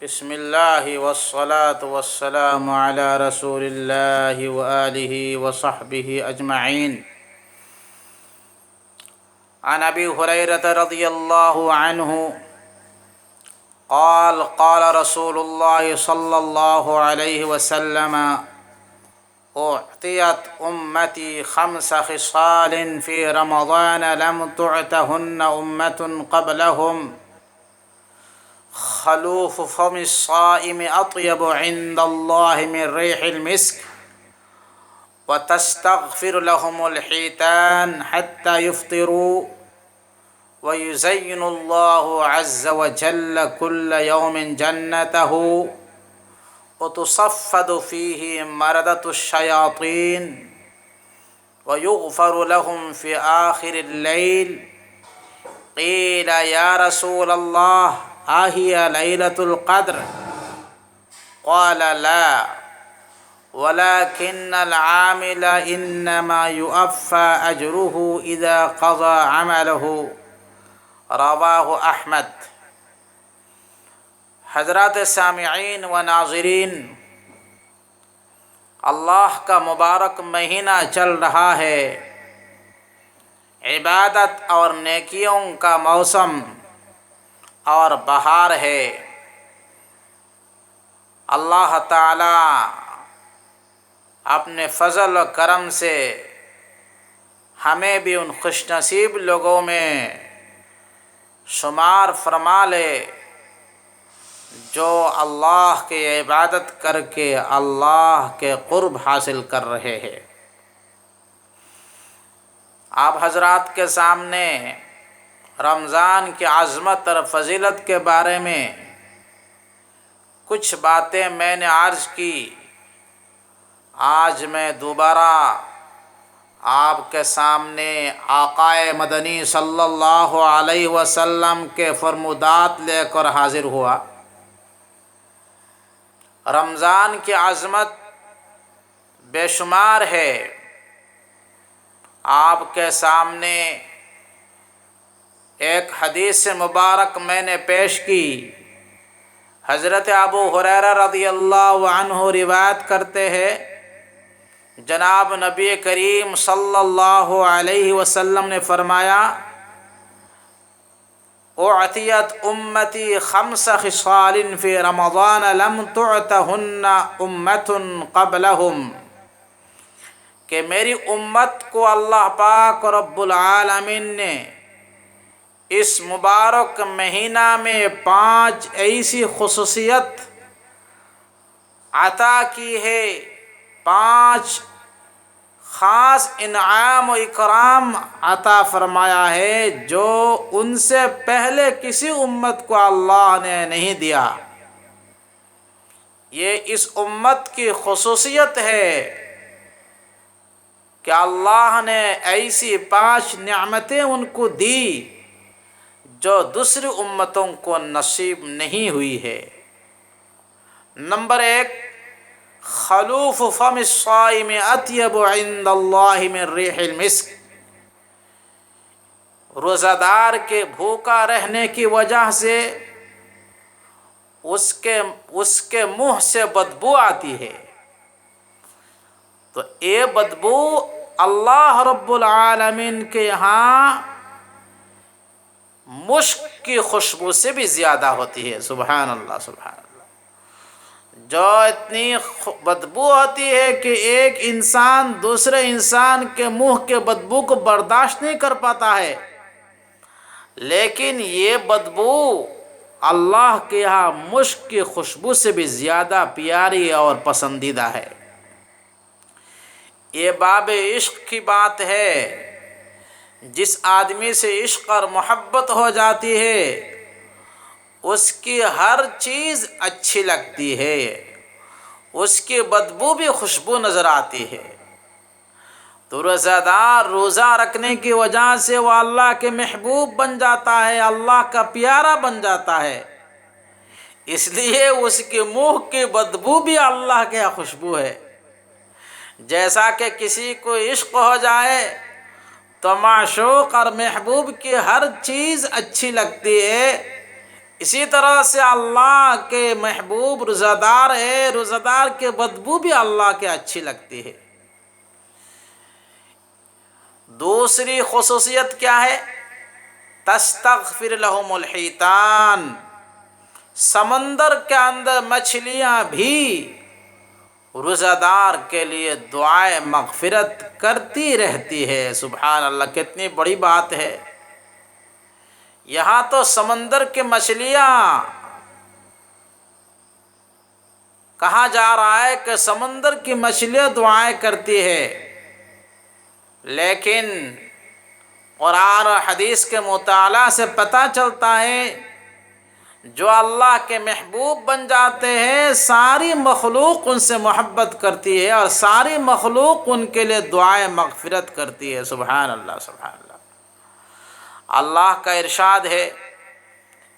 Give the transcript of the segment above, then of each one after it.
بسم الله والصلاة والسلام على رسول الله وآله وصحبه أجمعين. عن أبي هريرة رضي الله عنه قال قال رسول الله صلى الله عليه وسلم: أعطيت أمتي 5 خصال في رمضان لم تعطهن أمة قبلهم: خلوف فم الصائم أطيب عند الله من ريح المسك، وتستغفر لهم الحيتان حتى يفطروا، ويزين الله عز وجل كل يوم جنته، وتصفد فيه مردة الشياطين، ويغفر لهم في آخر الليل. قيل يا رسول الله أهي ليلة القدر؟ قال لا، ولكن العامل إنما يوفى أجره إذا قضى عمله. رواہ احمد. حضرات سامعین و ناظرین، اللہ کا مبارک مہینہ چل رہا ہے، عبادت اور نیکیوں کا موسم اور بہار ہے۔ اللہ تعالی اپنے فضل و کرم سے ہمیں بھی ان خوش نصیب لوگوں میں شمار فرما لے جو اللہ کی عبادت کر کے اللہ کے قرب حاصل کر رہے ہیں۔ آپ حضرات کے سامنے رمضان کی عظمت اور فضیلت کے بارے میں کچھ باتیں میں نے عرض کی۔ آج میں دوبارہ آپ کے سامنے آقائے مدنی صلی اللہ علیہ وسلم کے فرمودات لے کر حاضر ہوا۔ رمضان کی عظمت بے شمار ہے۔ آپ کے سامنے ایک حدیث مبارک میں نے پیش کی۔ حضرت ابو ہریرہ رضی اللہ عنہ روایت کرتے ہیں، جناب نبی کریم صلی اللہ علیہ وسلم نے فرمایا: اعطیت امتی 5 خصال فی رمضان لم تعطہن امت قبلہم، کہ میری امت کو اللہ پاک رب العالمین نے اس مبارک مہینہ میں 5 ایسی خصوصیت عطا کی ہے، 5 خاص انعام و اکرام عطا فرمایا ہے جو ان سے پہلے کسی امت کو اللہ نے نہیں دیا۔ یہ اس امت کی خصوصیت ہے کہ اللہ نے ایسی 5 نعمتیں ان کو دی جو دوسری امتوں کو نصیب نہیں ہوئی ہے۔ نمبر 1، خلوف فم الصائم اطیب عند اللہ من ریح المسک، روزہ دار کے بھوکا رہنے کی وجہ سے اس کے منہ سے بدبو آتی ہے، تو یہ بدبو اللہ رب العالمین کے یہاں مشک کی خوشبو سے بھی زیادہ ہوتی ہے۔ سبحان اللہ، سبحان اللہ۔ جو اتنی بدبو ہوتی ہے کہ ایک انسان دوسرے انسان کے منہ کے بدبو کو برداشت نہیں کر پاتا ہے، لیکن یہ بدبو اللہ کے یہاں مشک کی خوشبو سے بھی زیادہ پیاری اور پسندیدہ ہے۔ یہ باب عشق کی بات ہے۔ جس آدمی سے عشق اور محبت ہو جاتی ہے اس کی ہر چیز اچھی لگتی ہے، اس کی بدبو بھی خوشبو نظر آتی ہے۔ تو روزہ دار روزہ رکھنے کی وجہ سے وہ اللہ کے محبوب بن جاتا ہے، اللہ کا پیارا بن جاتا ہے، اس لیے اس کے منہ کی بدبو بھی اللہ کے خوشبو ہے۔ جیسا کہ کسی کو عشق ہو جائے تو معشوق اور محبوب کی ہر چیز اچھی لگتی ہے، اسی طرح سے اللہ کے محبوب روزہ دار ہے، روزہ دار کے بدبو بھی اللہ کے اچھی لگتی ہے۔ دوسری خصوصیت کیا ہے؟ تستغفر لهم الحیتان، سمندر کے اندر مچھلیاں بھی روزہ دار کے لیے دعائے مغفرت کرتی رہتی ہے۔ سبحان اللہ، کتنی بڑی بات ہے۔ یہاں تو سمندر کی مچھلیاں کہا جا رہا ہے کہ سمندر کی مچھلیاں دعائیں کرتی ہے، لیکن قرآن و حدیث کے مطالعہ سے پتہ چلتا ہے جو اللہ کے محبوب بن جاتے ہیں ساری مخلوق ان سے محبت کرتی ہے اور ساری مخلوق ان کے لیے دعائیں مغفرت کرتی ہے۔ سبحان اللہ، سبحان اللہ۔ اللہ کا ارشاد ہے،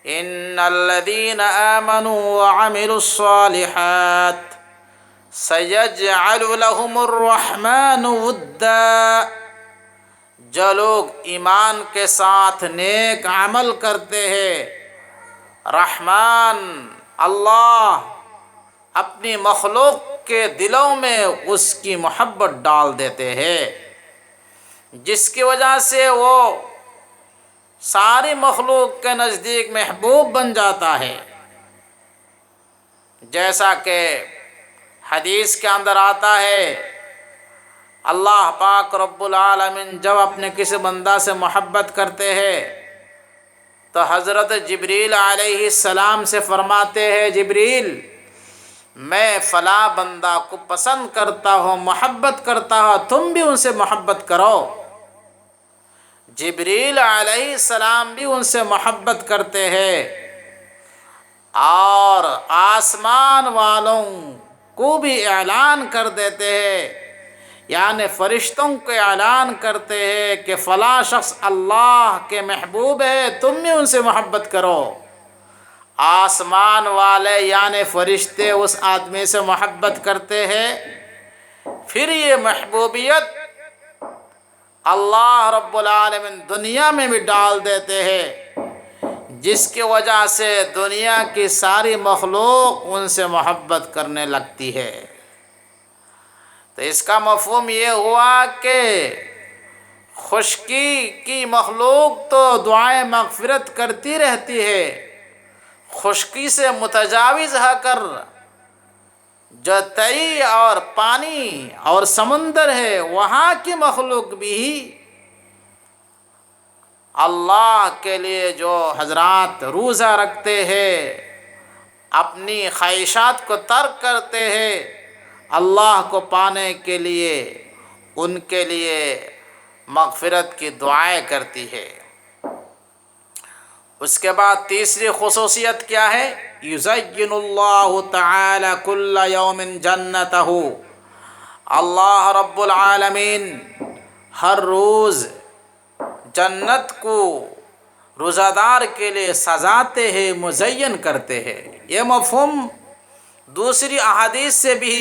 ان الذین آمنوا وعملوا الصالحات سیجعل لهم الرحمن ودا، جو لوگ ایمان کے ساتھ نیک عمل کرتے ہیں، رحمان اللہ اپنی مخلوق کے دلوں میں اس کی محبت ڈال دیتے ہیں، جس کی وجہ سے وہ ساری مخلوق کے نزدیک محبوب بن جاتا ہے۔ جیسا کہ حدیث کے اندر آتا ہے، اللہ پاک رب العالمین جب اپنے کسی بندہ سے محبت کرتے ہیں تو حضرت جبریل علیہ السلام سے فرماتے ہیں، جبریل میں فلاں بندہ کو پسند کرتا ہوں، محبت کرتا ہوں، تم بھی ان سے محبت کرو۔ جبریل علیہ السلام بھی ان سے محبت کرتے ہیں اور آسمان والوں کو بھی اعلان کر دیتے ہیں، یعنی فرشتوں کو اعلان کرتے ہیں کہ فلاں شخص اللہ کے محبوب ہے، تم بھی ان سے محبت کرو۔ آسمان والے یعنی فرشتے اس آدمی سے محبت کرتے ہیں، پھر یہ محبوبیت اللہ رب العالمین دنیا میں بھی ڈال دیتے ہیں، جس کی وجہ سے دنیا کی ساری مخلوق ان سے محبت کرنے لگتی ہے۔ تو اس کا مفہوم یہ ہوا کہ خشکی کی مخلوق تو دعائیں مغفرت کرتی رہتی ہے، خشکی سے متجاوز ہو کر جو تئی اور پانی اور سمندر ہے وہاں کی مخلوق بھی اللہ کے لیے جو حضرات روزہ رکھتے ہیں، اپنی خواہشات کو ترک کرتے ہیں، اللہ کو پانے کے لیے ان کے لیے مغفرت کی دعائیں کرتی ہے۔ اس کے بعد تیسری خصوصیت کیا ہے؟ یزین اللہ تعالی کل یوم جنتہ، اللہ رب العالمین ہر روز جنت کو روزہ دار کے لیے سجاتے ہیں، مزین کرتے ہیں۔ یہ مفہوم دوسری احادیث سے بھی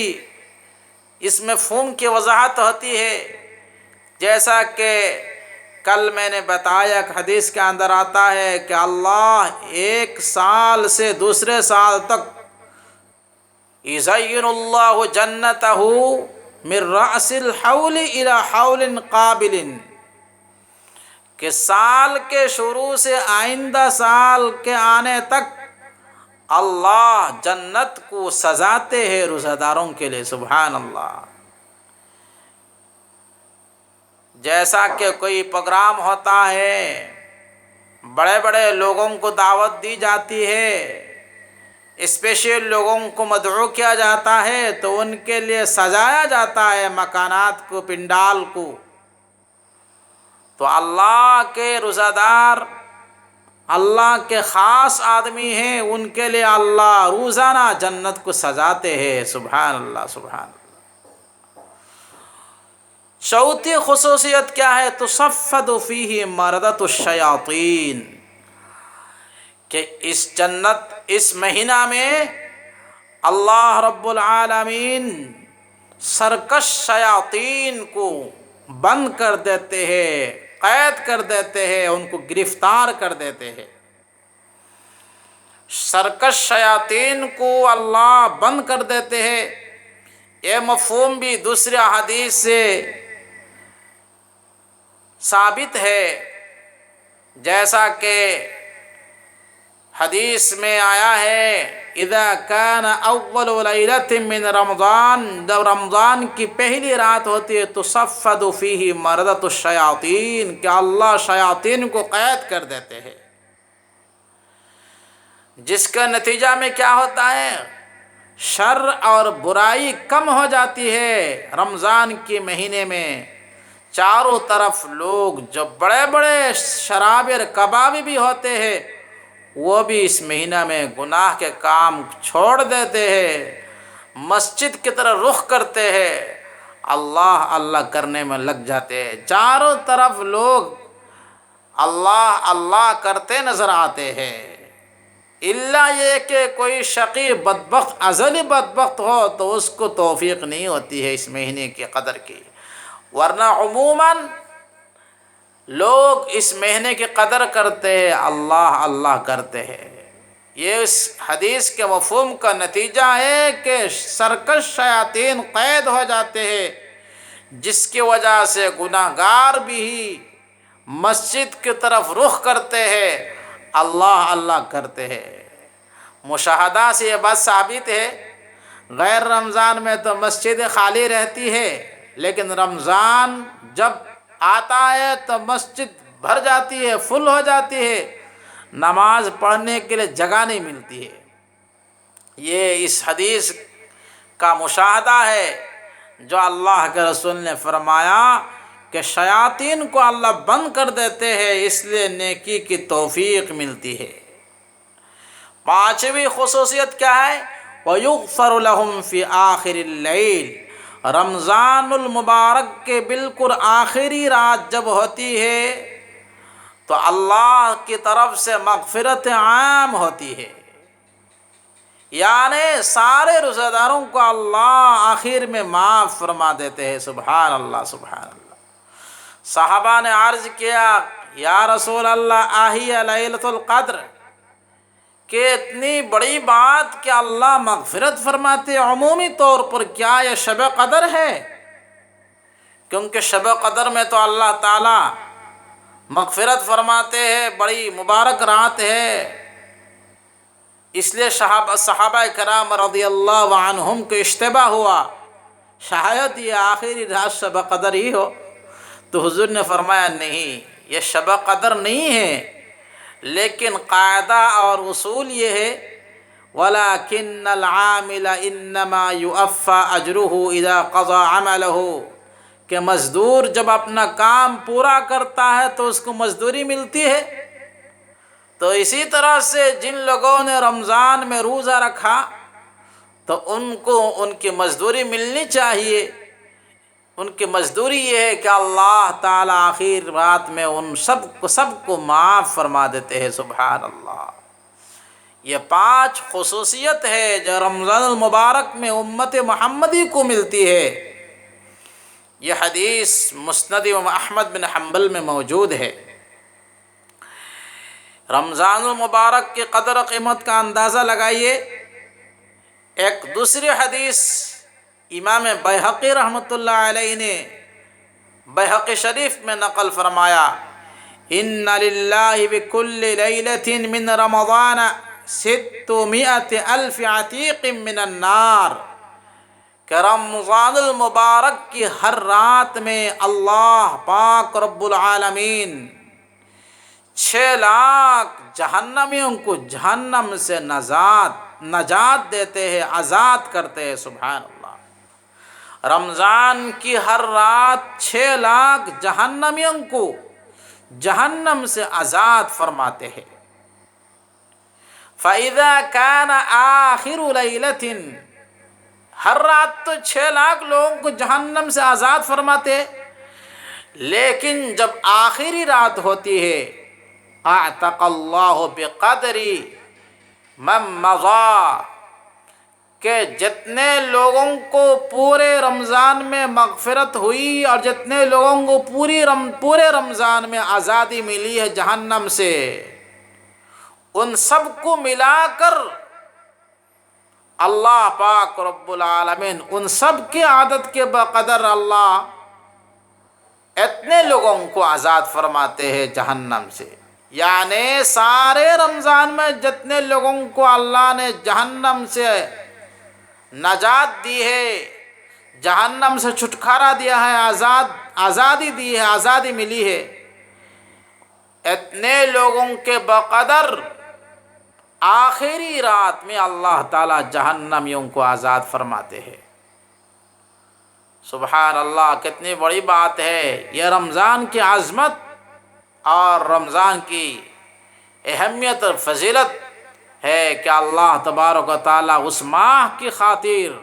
اس مفہوم کی وضاحت ہوتی ہے، جیسا کہ کل میں نے بتایا کہ حدیث کے اندر آتا ہے کہ اللہ ایک سال سے دوسرے سال تک یزین اللہ جنتہ من رأس الحول الی حول قابل، کہ سال کے شروع سے آئندہ سال کے آنے تک اللہ جنت کو سجاتے ہیں روزہ داروں کے لیے۔ سبحان اللہ۔ جیسا کہ کوئی پروگرام ہوتا ہے، بڑے بڑے لوگوں کو دعوت دی جاتی ہے، اسپیشل لوگوں کو مدعو کیا جاتا ہے، تو ان کے لیے سجایا جاتا ہے مکانات کو، پنڈال کو۔ تو اللہ کے روزہ دار اللہ کے خاص آدمی ہیں، ان کے لیے اللہ روزانہ جنت کو سجاتے ہیں۔ سبحان اللہ، سبحان اللہ۔ چوتھی خصوصیت کیا ہے؟ تصفد فیہ مردۃ الشیاطین، کہ اس جنت اس مہینہ میں اللہ رب العالمین سرکش شیاطین کو بند کر دیتے ہیں، قید کر دیتے ہیں، ان کو گرفتار کر دیتے ہیں۔ سرکش شیاطین کو اللہ بند کر دیتے ہیں۔ یہ مفہوم بھی دوسرے احادیث سے ثابت ہے، جیسا کہ حدیث میں آیا ہے اذا کان اول لیلۃ من رمضان، جب رمضان کی پہلی رات ہوتی ہے تصفد فیہ مردۃ الشیاطین، کہ اللہ شیاطین کو قید کر دیتے ہیں، جس کا نتیجہ میں کیا ہوتا ہے؟ شر اور برائی کم ہو جاتی ہے۔ رمضان کے مہینے میں چاروں طرف لوگ جو بڑے بڑے شرابی اور کبابی بھی ہوتے ہیں، وہ بھی اس مہینہ میں گناہ کے کام چھوڑ دیتے ہیں، مسجد کی طرف رخ کرتے ہیں، اللہ اللہ کرنے میں لگ جاتے ہیں۔ چاروں طرف لوگ اللہ اللہ کرتے نظر آتے ہیں، الا یہ کہ کوئی شقی بدبخت ازلی بدبخت ہو تو اس کو توفیق نہیں ہوتی ہے اس مہینے کی قدر کی، ورنہ عموماً لوگ اس مہینے کی قدر کرتے ہیں، اللہ اللہ کرتے ہیں۔ یہ اس حدیث کے مفہوم کا نتیجہ ہے کہ سرکش شیاطین قید ہو جاتے ہیں، جس کی وجہ سے گناہ گار بھی مسجد کی طرف رخ کرتے ہیں، اللہ اللہ کرتے ہیں۔ مشاہدہ سے یہ بات ثابت ہے، غیر رمضان میں تو مسجد خالی رہتی ہے، لیکن رمضان جب آتا ہے تو مسجد بھر جاتی ہے، فل ہو جاتی ہے، نماز پڑھنے کے لیے جگہ نہیں ملتی ہے۔ یہ اس حدیث کا مشاہدہ ہے جو اللہ کے رسول نے فرمایا کہ شیاطین کو اللہ بند کر دیتے ہیں، اس لیے نیکی کی توفیق ملتی ہے۔ پانچویں خصوصیت کیا ہے؟ وَيُغْفَرُ لَهُمْ فِي آخِرِ اللَّيْلِ، رمضان المبارک کے بالکل آخری رات جب ہوتی ہے تو اللہ کی طرف سے مغفرت عام ہوتی ہے، یعنی سارے روزہ داروں کو اللہ آخر میں معاف فرما دیتے ہیں۔ سبحان اللہ سبحان اللہ۔ صحابہ نے عرض کیا یا رسول اللہ آہی لیلۃ القدر، کہ اتنی بڑی بات کہ اللہ مغفرت فرماتے عمومی طور پر، کیا یہ شب قدر ہے؟ کیونکہ شب قدر میں تو اللہ تعالیٰ مغفرت فرماتے ہیں، بڑی مبارک رات ہے، اس لیے صحابہ کرام رضی اللہ عنہم کو اشتباہ ہوا شاید یہ آخری رات شب قدر ہی ہو، تو حضور نے فرمایا نہیں، یہ شب قدر نہیں ہے، لیکن قاعدہ اور اصول یہ ہے وَلَكِنَّ الْعَامِلَ إِنَّمَا يُؤَفَّى أَجْرُهُ إِذَا قَضَى عَمَلَهُ، کہ مزدور جب اپنا کام پورا کرتا ہے تو اس کو مزدوری ملتی ہے۔ تو اسی طرح سے جن لوگوں نے رمضان میں روزہ رکھا تو ان کو ان کی مزدوری ملنی چاہیے۔ ان کی مزدوری یہ ہے کہ اللہ تعالیٰ آخر رات میں ان سب کو معاف فرما دیتے ہیں۔ سبحان اللہ۔ یہ 5 خصوصیت ہے جو رمضان المبارک میں امت محمدی کو ملتی ہے۔ یہ حدیث مسند امام احمد بن حنبل میں موجود ہے۔ رمضان المبارک کی قدر و قیمت کا اندازہ لگائیے۔ ایک دوسری حدیث امام بیہقی رحمۃ اللہ علیہ نے بیہقی شریف میں نقل فرمایا ان للہ بکل لیلۃ من رمضان 600,000 عتیق من النار، کہ رمضان المبارک کی ہر رات میں اللہ پاک رب العالمین 6 لاکھ جہنمیوں کو جہنم سے نجات دیتے ہیں، آزاد کرتے ہیں۔ سبحان اللہ۔ رمضان کی ہر رات 6 لاکھ جہنمیوں کو جہنم سے آزاد فرماتے ہیں۔ فَإِذَا كَانَ آخِرُ لَيْلَةٍ، ہر رات تو 6 لاکھ لوگوں کو جہنم سے آزاد فرماتے ہیں، لیکن جب آخری رات ہوتی ہے اعتق اللہ بقدر من مضى، کہ جتنے لوگوں کو پورے رمضان میں مغفرت ہوئی اور جتنے لوگوں کو پورے رمضان میں آزادی ملی ہے جہنم سے، ان سب کو ملا کر اللہ پاک رب العالمین ان سب کی عادت کے بقدر اللہ اتنے لوگوں کو آزاد فرماتے ہیں جہنم سے. یعنی سارے رمضان میں جتنے لوگوں کو اللہ نے جہنم سے نجات دی ہے، جہنم سے چھٹکارا دیا ہے، آزادی دی ہے، آزادی ملی ہے، اتنے لوگوں کے بقدر آخری رات میں اللہ تعالیٰ جہنمیوں کو آزاد فرماتے ہیں. سبحان اللہ، کتنی بڑی بات ہے. یہ رمضان کی عظمت اور رمضان کی اہمیت اور فضیلت ہے کہ اللہ تبارک و تعالیٰ اس ماہ کی خاطر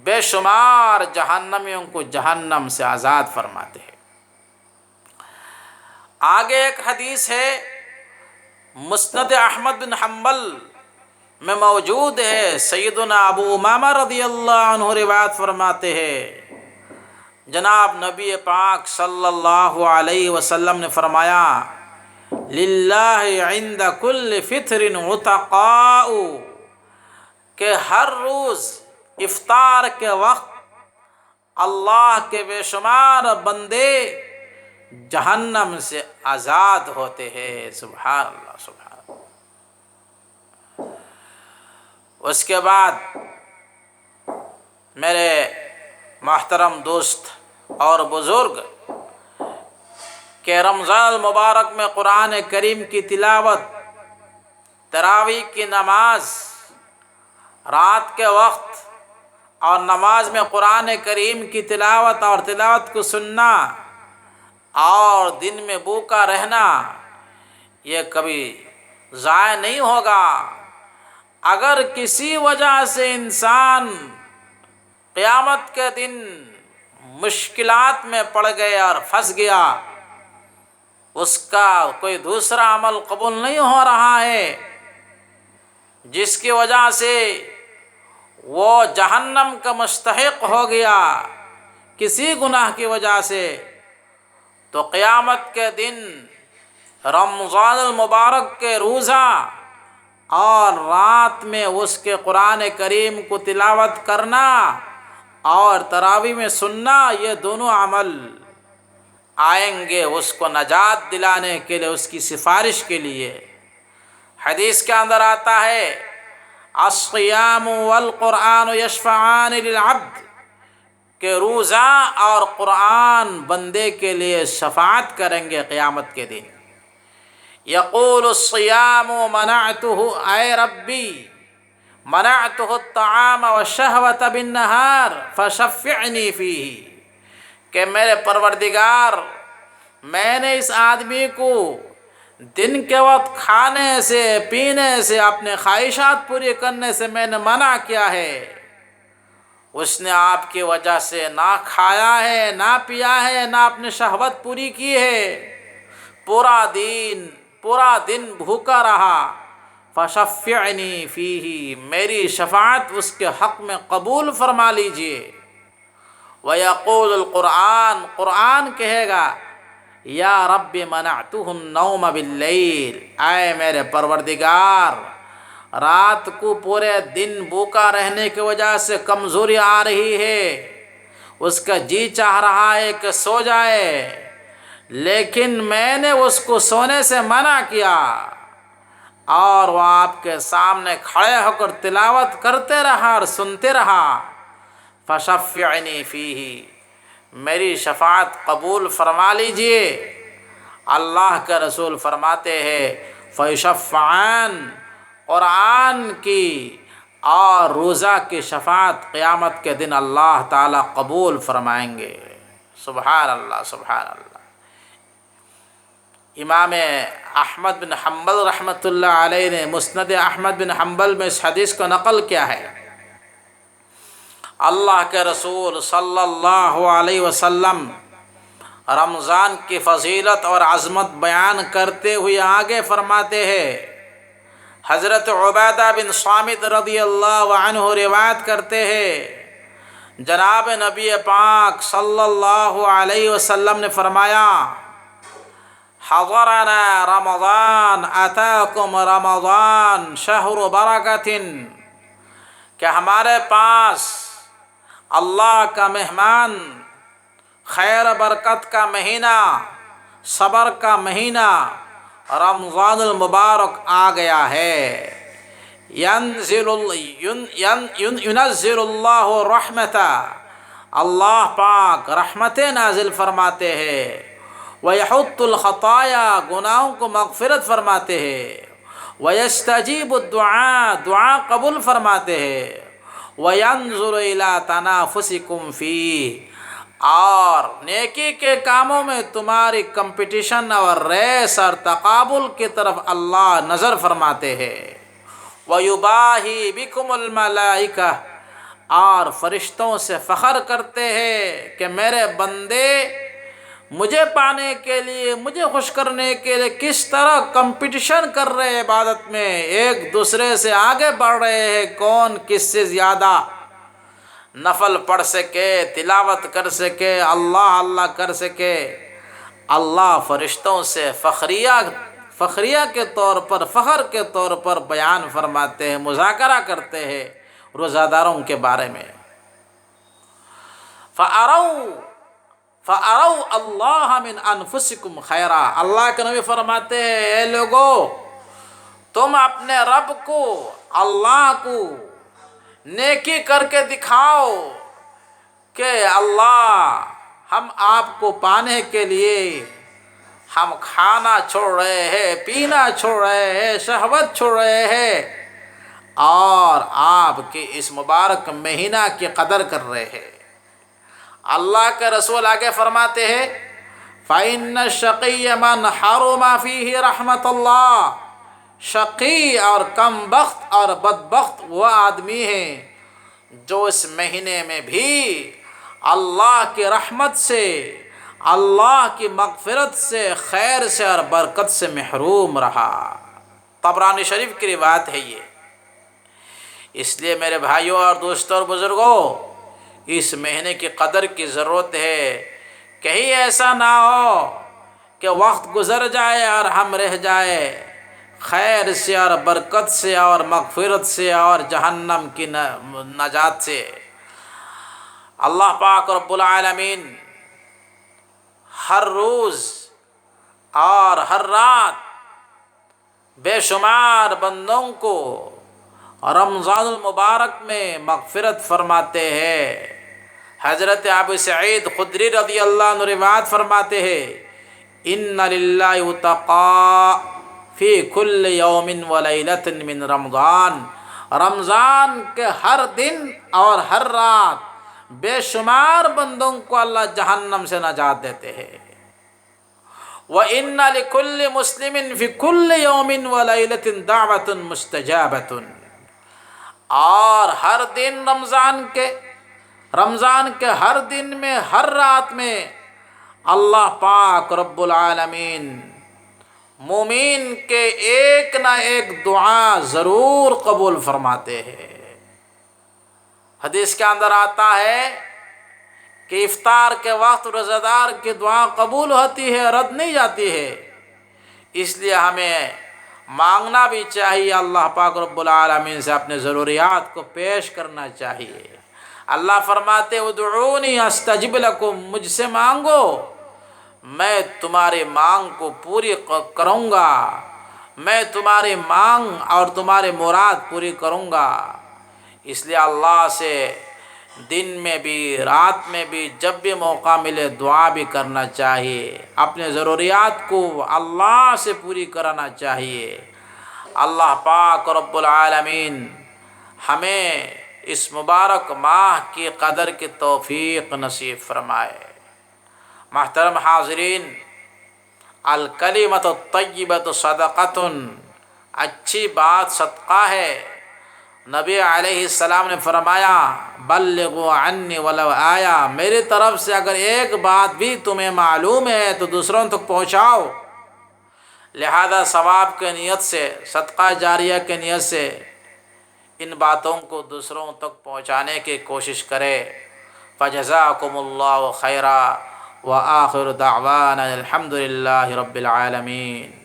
بے شمار جہنمیوں کو جہنم سے آزاد فرماتے ہیں. آگے ایک حدیث ہے مسند احمد بن حنبل میں موجود ہے. سیدنا ابو امامہ رضی اللہ عنہ روایت فرماتے ہیں، جناب نبی پاک صلی اللہ علیہ وسلم نے فرمایا، للہ عند کل فطر عتقاء، کہ ہر روز افطار کے وقت اللہ کے بے شمار بندے جہنم سے آزاد ہوتے ہیں. سبحان اللہ، سبحان اللہ. اس کے بعد میرے محترم دوست اور بزرگ کہ رمضان المبارک میں قرآن کریم کی تلاوت، تراویح کی نماز رات کے وقت اور نماز میں قرآن کریم کی تلاوت اور تلاوت کو سننا اور دن میں بھوکا رہنا، یہ کبھی ضائع نہیں ہوگا. اگر کسی وجہ سے انسان قیامت کے دن مشکلات میں پڑ گیا اور پھنس گیا، اس کا کوئی دوسرا عمل قبول نہیں ہو رہا ہے، جس کی وجہ سے وہ جہنم کا مستحق ہو گیا کسی گناہ کی وجہ سے، تو قیامت کے دن رمضان المبارک کے روزہ اور رات میں اس کے قرآن کریم کو تلاوت کرنا اور تراویح میں سننا، یہ دونوں عمل آئیں گے اس کو نجات دلانے کے لیے، اس کی سفارش کے لیے. حدیث کے اندر آتا ہے، الصیام والقرآن یشفعان للعبد، کہ روزہ اور قرآن بندے کے لیے شفاعت کریں گے قیامت کے دن. یقول الصیام منعته اے ربی منعته الطعام والشہوۃ بالنہار فشفعنی فیہ، کہ میرے پروردگار میں نے اس آدمی کو دن کے وقت کھانے سے پینے سے اپنے خواہشات پوری کرنے سے میں نے منع کیا ہے، اس نے آپ کی وجہ سے نہ کھایا ہے، نہ پیا ہے، نہ اپنی شہوت پوری کی ہے، پورا دن بھوکا رہا. فشفعنی فیہ، میری شفاعت اس کے حق میں قبول فرما لیجئے. وَيَقُولُ القرآن، قرآن کہے گا، یا رب منعتہ النوم باللیل، اے میرے پروردگار رات کو پورے دن بھوکا رہنے کی وجہ سے کمزوری آ رہی ہے، اس کا جی چاہ رہا ہے کہ سو جائے، لیکن میں نے اس کو سونے سے منع کیا اور وہ آپ کے سامنے کھڑے ہو کر تلاوت کرتے رہا اور سنتے رہا. فشفعنی فیہ، میری شفاعت قبول فرما لیجئے. اللہ کے رسول فرماتے ہیں فیشفعان، قرآن کی اور روزہ کی شفاعت قیامت کے دن اللہ تعالیٰ قبول فرمائیں گے. سبحان اللہ، سبحان اللہ. امام احمد بن حنبل رحمۃ اللہ علیہ نے مسند احمد بن حنبل میں اس حدیث کو نقل کیا ہے. اللہ کے رسول صلی اللہ علیہ وسلم رمضان کی فضیلت اور عظمت بیان کرتے ہوئے آگے فرماتے ہیں، حضرت عبادہ بن صامت رضی اللہ عنہ روایت کرتے ہیں، جناب نبی پاک صلی اللہ علیہ وسلم نے فرمایا، حضرنا رمضان اتاکم رمضان شہر برکت، کہ ہمارے پاس اللہ کا مہمان، خیر برکت کا مہینہ، صبر کا مہینہ رمضان المبارک آ گیا ہے۔ ینزل اللہ رحمتہ، اللہ پاک رحمتیں نازل فرماتے ہیں، وَيَحُطُّ الْخَطَايَا، گناہوں کو مغفرت فرماتے ہیں، وَيَسْتَجِيبُ الدُّعَاء، دعا قبول فرماتے ہیں، وَيَنظُرُ إِلَىٰ تَنَافُسِكُمْ فِيهِ، اور نیکی کے کاموں میں تمہاری کمپٹیشن اور ریس اور تقابل کی طرف اللہ نظر فرماتے ہیں، وَيُبَاهِي بِكُمُ الْمَلَائِكَةُ، اور فرشتوں سے فخر کرتے ہیں کہ میرے بندے مجھے پانے کے لیے، مجھے خوش کرنے کے لیے کس طرح کمپٹیشن کر رہے ہیں، عبادت میں ایک دوسرے سے آگے بڑھ رہے ہیں، کون کس سے زیادہ نفل پڑھ سکے، تلاوت کر سکے، اللہ اللہ کر سکے۔ اللہ فرشتوں سے فخریہ کے طور پر، فخر کے طور پر بیان فرماتے ہیں، مذاکرہ کرتے ہیں روزہ داروں کے بارے میں۔ فَأَرَوْا اللَّهَ مِنْ أَنفُسِكُمْ خَيْرًا، اللہ کے نبی فرماتے ہیں اے لوگو، تم اپنے رب کو، اللہ کو نیکی کر کے دکھاؤ کہ اللہ، ہم آپ کو پانے کے لیے ہم کھانا چھوڑ رہے ہیں، پینا چھوڑ رہے ہیں، شہوت چھوڑ رہے ہیں، اور آپ کے اس مبارک مہینہ کی قدر کر رہے ہیں۔ اللہ کے رسول آگے فرماتے ہیں فَإِنَّ الشَّقِيَّ مَنْ حَرُمَ فِيهِ رحمت اللہ، شقی اور کم بخت اور بدبخت وہ آدمی ہیں جو اس مہینے میں بھی اللہ کی رحمت سے، اللہ کی مغفرت سے، خیر سے اور برکت سے محروم رہا۔ طبرانی شریف کی روایت ہے یہ۔ اس لیے میرے بھائیوں اور دوستوں اور بزرگوں، اس مہینے کی قدر کی ضرورت ہے۔ کہیں ایسا نہ ہو کہ وقت گزر جائے اور ہم رہ جائے خیر سے اور برکت سے اور مغفرت سے اور جہنم کی نجات سے۔ اللہ پاک رب العالمین ہر روز اور ہر رات بے شمار بندوں کو رمضان المبارک میں مغفرت فرماتے ہیں۔ حضرت ابو سعید خدری رضی اللہ عنہ روایت فرماتے ہیں ان للہ اتقاء فی کل یوم ولیلۃ من رمضان، رمضان کے ہر دن اور ہر رات بے شمار بندوں کو اللہ جہنم سے نجات دیتے ہیں۔ وَإِنَّ لِكُلِّ مُسْلِمٍ فِي كُلِّ يَوْمٍ وَلَيْلَةٍ دَعْوَةٌ مُسْتَجَابَةٌ، اور ہر دن رمضان کے ہر دن میں، ہر رات میں اللہ پاک رب العالمین مومن کے ایک نہ ایک دعا ضرور قبول فرماتے ہیں۔ حدیث کے اندر آتا ہے کہ افطار کے وقت روزہ دار کی دعا قبول ہوتی ہے، رد نہیں جاتی ہے۔ اس لیے ہمیں مانگنا بھی چاہیے، اللہ پاک رب العالمین سے اپنے ضروریات کو پیش کرنا چاہیے۔ اللہ فرماتے ادعونی استجب لکم، مجھ سے مانگو میں تمہاری مانگ کو پوری کروں گا، میں تمہاری مانگ اور تمہاری مراد پوری کروں گا۔ اس لیے اللہ سے دن میں بھی رات میں بھی جب بھی موقع ملے دعا بھی کرنا چاہیے، اپنے ضروریات کو اللہ سے پوری کرانا چاہیے۔ اللہ پاک رب العالمین ہمیں اس مبارک ماہ کی قدر کی توفیق نصیب فرمائے۔ محترم حاضرین، الکلمۃ الطیبۃ صدقۃ، اچھی بات صدقہ ہے۔ نبی علیہ السلام نے فرمایا بلغوا عنی ولو آیا، میری طرف سے اگر ایک بات بھی تمہیں معلوم ہے تو دوسروں تک پہنچاؤ۔ لہذا ثواب کے نیت سے، صدقہ جاریہ کے نیت سے ان باتوں کو دوسروں تک پہنچانے کی کوشش کرے۔ فجزاکم اللہ خیرا وآخر دعوانا الحمد للہ رب العالمین۔